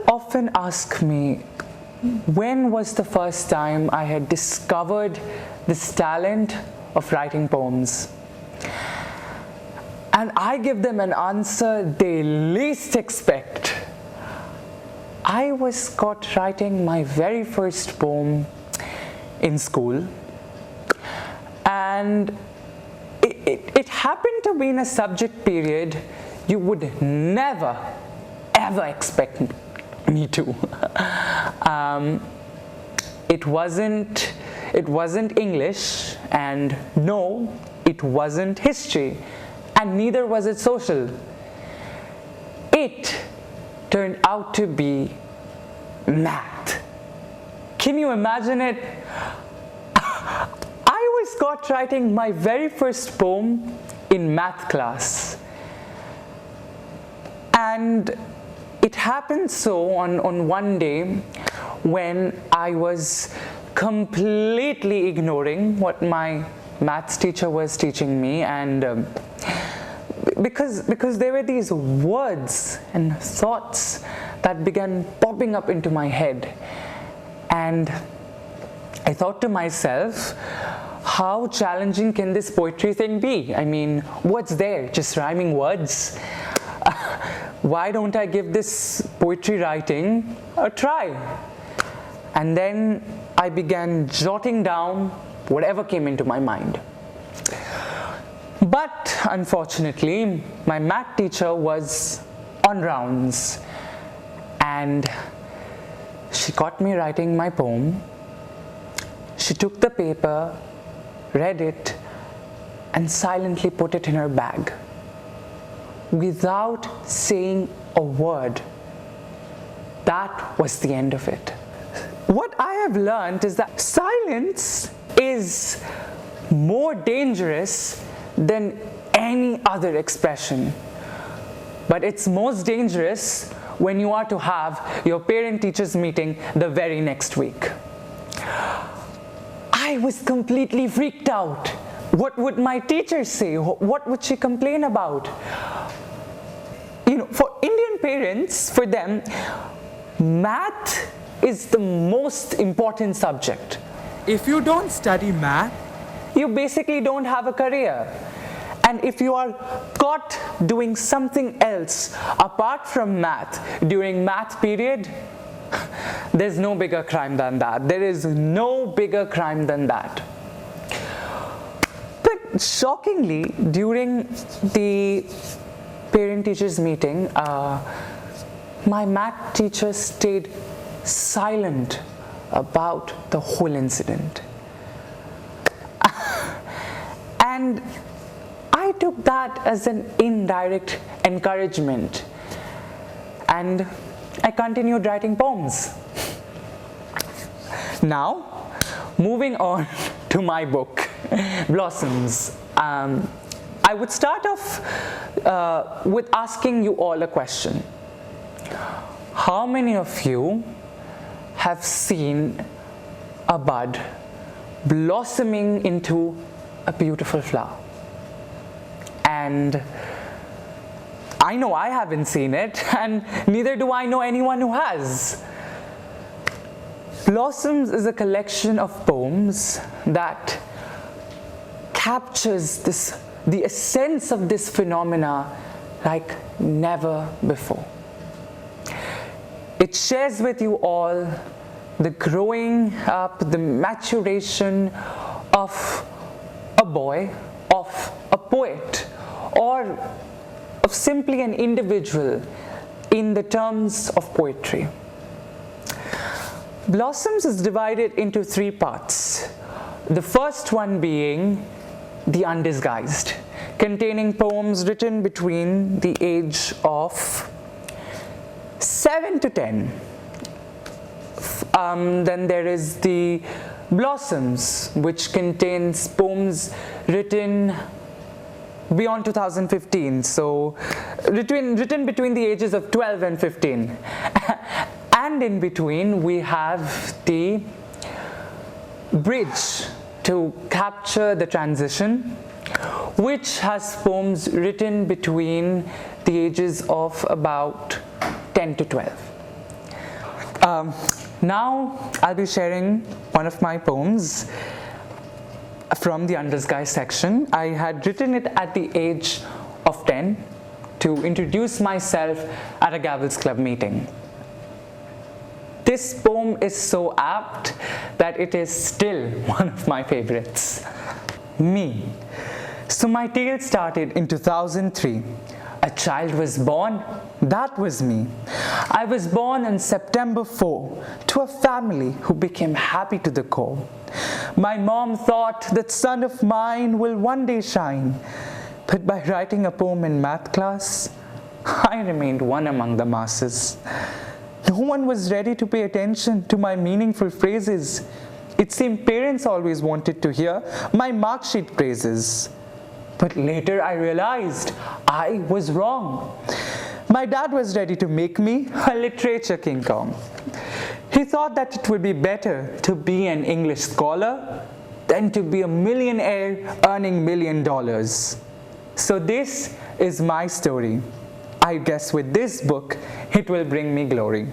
often ask me when was the first time I had discovered this talent of writing poems. And I give them an answer they least expect. I was caught writing my very first poem in school, and it happened to be in a subject period you would never ever expect me to. It wasn't English, and no, it wasn't history, and neither was it social. It turned out to be math. Can you imagine it? I was caught writing my very first poem in math class. And it happened so on one day when I was completely ignoring what my maths teacher was teaching me, and because there were these words and thoughts that began popping up into my head, and I thought to myself, how challenging can this poetry thing be? I mean, what's there? Just rhyming words? Why don't I give this poetry writing a try? And then I began jotting down whatever came into my mind. But unfortunately, my math teacher was on rounds, and she caught me writing my poem. She took the paper, read it, and silently put it in her bag, without saying a word. That was the end of it. What I have learned is that silence is more dangerous than any other expression. But it's most dangerous when you are to have your parent-teachers meeting the very next week. I was completely freaked out. What would my teacher say? What would she complain about? You know, for Indian parents, for them, math is the most important subject. If you don't study math, you basically don't have a career. And if you are caught doing something else apart from math during math period, there's no bigger crime than that. There is no bigger crime than that. But shockingly, during the parent-teachers meeting, my math teacher stayed silent about the whole incident. And I took that as an indirect encouragement, and I continued writing poems. Now, moving on to my book, Blossoms. I would start off with asking you all a question. How many of you have seen a bud blossoming into a beautiful flower? And I know I haven't seen it, and neither do I know anyone who has. Blossoms is a collection of poems that captures the essence of this phenomena like never before. It shares with you all the growing up, the maturation of a boy, of a poet, or of simply an individual in the terms of poetry. Blossoms is divided into three parts. The first one being the undisguised, containing poems written between the age of 7 to 10. Then there is the Blossoms, which contains poems written beyond 2015, so written between the ages of 12 and 15. And in between we have the Bridge, to capture the transition, which has poems written between the ages of about 10 to 12. Now I'll be sharing one of my poems from the undisguised section. I had written it at the age of 10 to introduce myself at a Gavels Club meeting. This poem is so apt that it is still one of my favorites. Me. So my tale started in 2003. A child was born, that was me. I was born on September 4 to a family who became happy to the core. My mom thought that son of mine will one day shine, but by writing a poem in math class, I remained one among the masses. No one was ready to pay attention to my meaningful phrases. It seemed parents always wanted to hear my mark sheet praises. But later I realized I was wrong. My dad was ready to make me a literature King Kong. He thought that it would be better to be an English scholar than to be a millionaire earning $1 million. So this is my story. I guess with this book, it will bring me glory.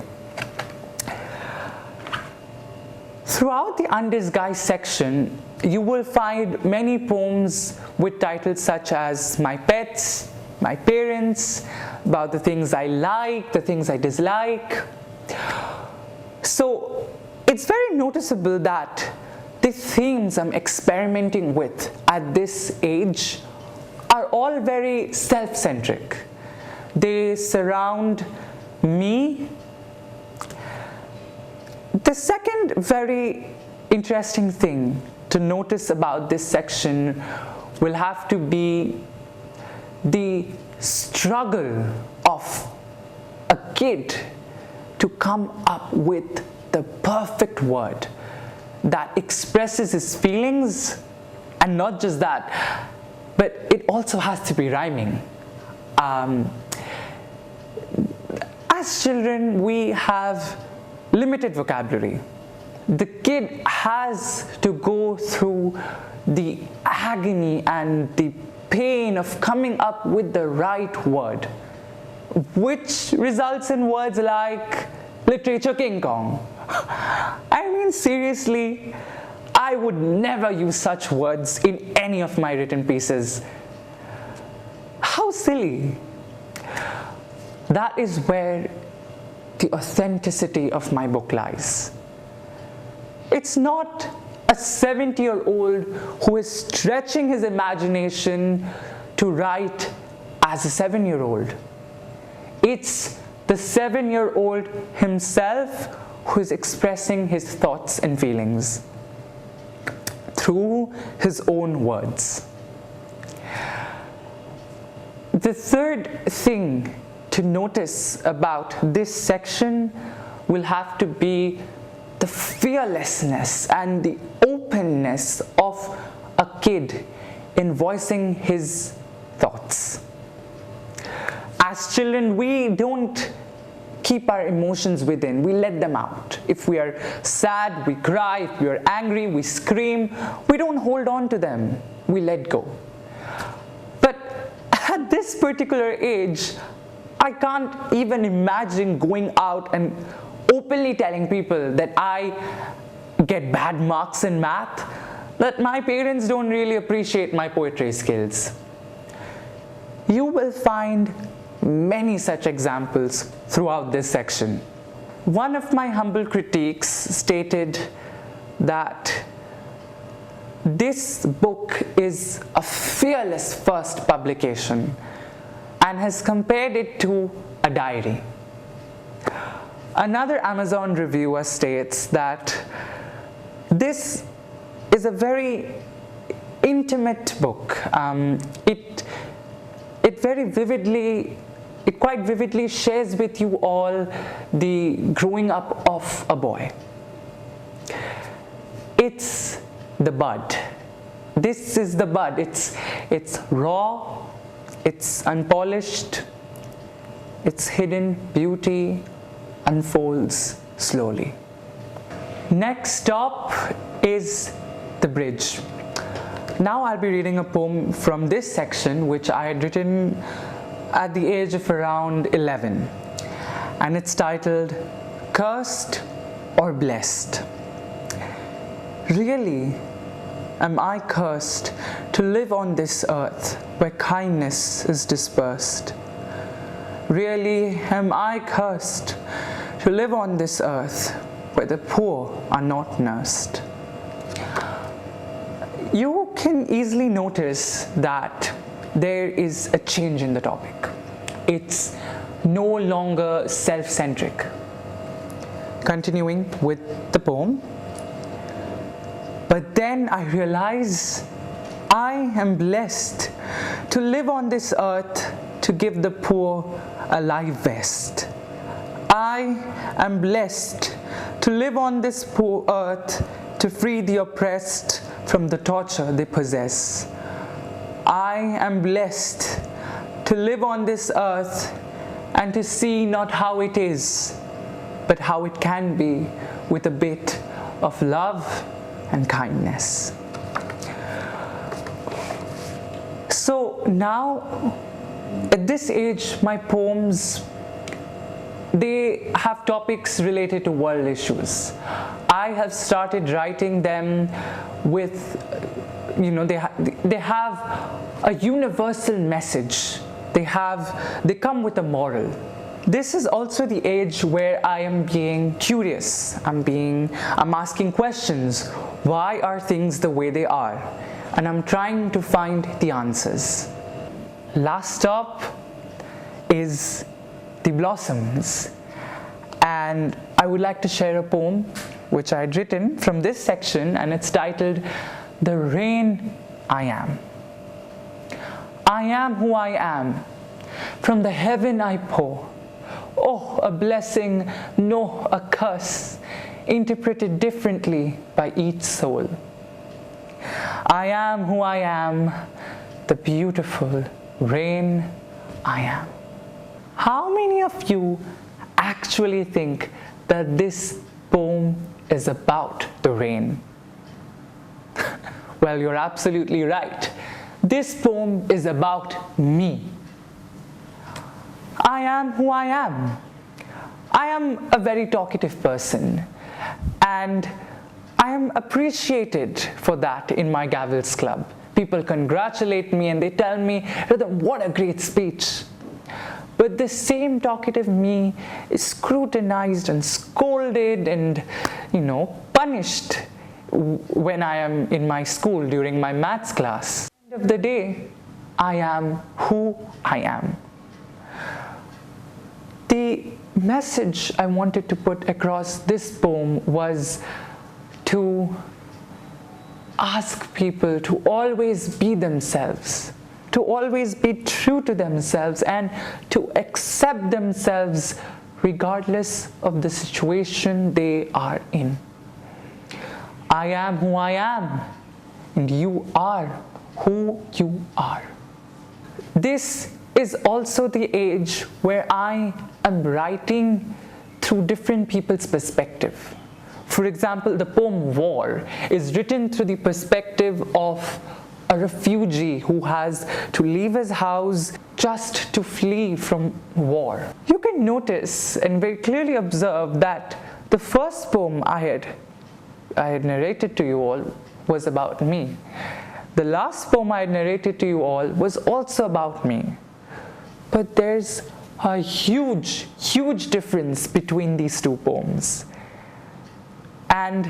Throughout the undisguised section, you will find many poems with titles such as My Pets, My Parents, about the things I like, the things I dislike. So it's very noticeable that the themes I'm experimenting with at this age are all very self-centric. They surround me. The second very interesting thing to notice about this section will have to be the struggle of a kid to come up with the perfect word that expresses his feelings, and not just that, but it also has to be rhyming. As children, we have limited vocabulary. The kid has to go through the agony and the pain of coming up with the right word, which results in words like literature King Kong. I mean, seriously, I would never use such words in any of my written pieces. How silly. That is where the authenticity of my book lies. It's not a 70-year-old who is stretching his imagination to write as a 7-year-old. It's the 7-year-old himself who is expressing his thoughts and feelings through his own words. The third thing to notice about this section will have to be the fearlessness and the openness of a kid in voicing his thoughts. As children, we don't keep our emotions within, we let them out. If we are sad, we cry. If we are angry, we scream. We don't hold on to them, we let go. But at this particular age, I can't even imagine going out and openly telling people that I get bad marks in math, that my parents don't really appreciate my poetry skills. You will find many such examples throughout this section. One of my humble critiques stated that this book is a fearless first publication and has compared it to a diary. Another Amazon reviewer states that this is a very intimate book. It quite vividly shares with you all the growing up of a boy. It's the bud. This is the bud. It's raw, it's unpolished, its hidden beauty unfolds slowly. Next stop is the bridge. Now I'll be reading a poem from this section which I had written at the age of around 11, and it's titled cursed or blessed? Really, am I cursed to live on this earth where kindness is dispersed? Really, am I cursed to live on this earth where the poor are not nursed? You can easily notice that there is a change in the topic. It's no longer self-centric. Continuing with the poem. But then I realize I am blessed to live on this earth to give the poor a life vest. I am blessed to live on this poor earth to free the oppressed from the torture they possess. I am blessed to live on this earth and to see not how it is, but how it can be with a bit of love and kindness. So now, at this age, my poems, they have topics related to world issues. I have started writing them with, they have a universal message. They come with a moral. This is also the age where I am being curious. I'm asking questions. Why are things the way they are? And I'm trying to find the answers. Last stop is the blossoms. And I would like to share a poem which I had written from this section, and it's titled, "The Rain I Am." I am who I am. From the heaven I pour. Oh, a blessing, no, a curse, interpreted differently by each soul. I am who I am, the beautiful rain I am. How many of you actually think that this poem is about the rain? Well, you're absolutely right. This poem is about me. I am who I am. I am a very talkative person, and I am appreciated for that in my Gavels Club. People congratulate me and they tell me, "What a great speech." But the same talkative me is scrutinized and scolded and, punished when I am in my school during my maths class. At the end of the day, I am who I am. The message I wanted to put across this poem was to ask people to always be themselves, to always be true to themselves, and to accept themselves regardless of the situation they are in. I am who I am, and you are who you are. This is also the age where I am writing through different people's perspective. For example, the poem War is written through the perspective of a refugee who has to leave his house just to flee from war. You can notice and very clearly observe that the first poem I had narrated to you all was about me. The last poem I had narrated to you all was also about me. But there's a huge, huge difference between these two poems. And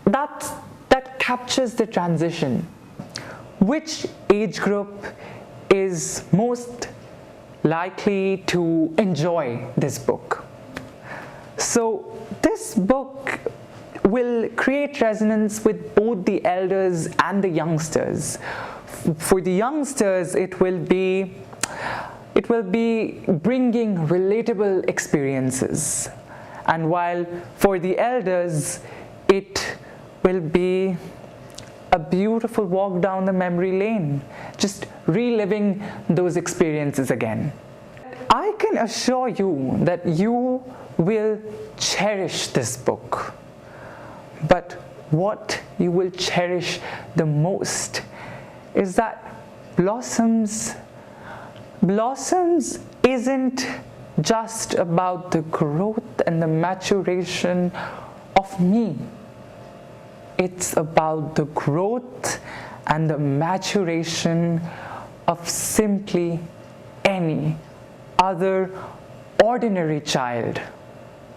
that captures the transition. Which age group is most likely to enjoy this book? So this book will create resonance with both the elders and the youngsters. For the youngsters, it will be bringing relatable experiences. And while for the elders, it will be a beautiful walk down the memory lane, just reliving those experiences again. I can assure you that you will cherish this book. But what you will cherish the most is that Blossoms isn't just about the growth and the maturation of me. It's about the growth and the maturation of simply any other ordinary child.